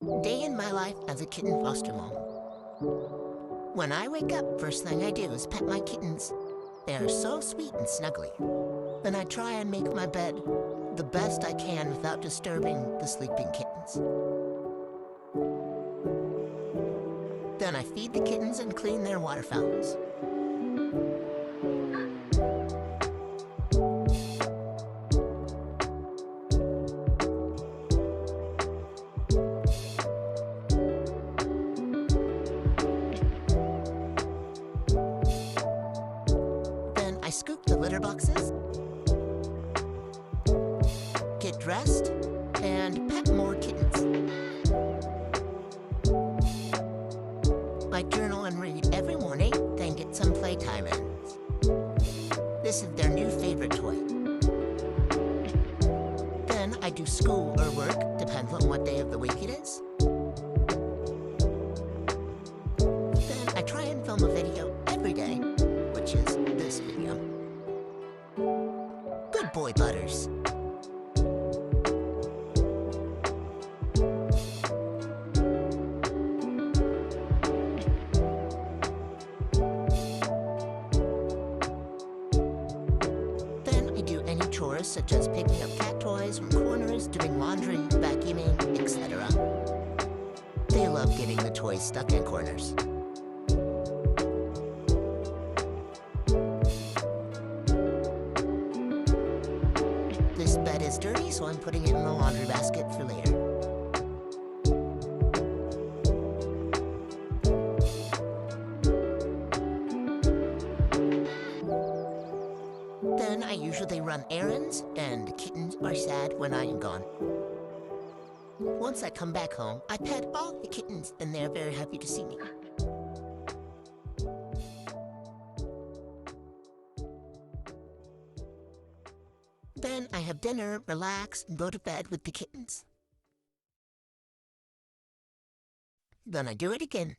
Day in my life as a kitten foster mom. When I wake up, first thing I do is pet my kittens. They are so sweet and snuggly. Then I try and make my bed the best I can without disturbing the sleeping kittens. Then I feed the kittens and clean their water fountains. I scoop the litter boxes, get dressed, and pet more kittens. I journal and read every morning, then get some playtime in. This is their new favorite toy. Then I do school or work, depends on what day of the week it is. Then I try and film a video every day, which is this video. Good boy, Butters. Then I do any chores such as picking up cat toys from corners, doing laundry, vacuuming, etc. They love getting the toys stuck in corners. This bed is dirty, so I'm putting it in the laundry basket for later. Then I usually run errands, and the kittens are sad when I am gone. Once I come back home, I pet all the kittens, and they're very happy to see me. Then I have dinner, relax, and go to bed with the kittens. Then I do it again.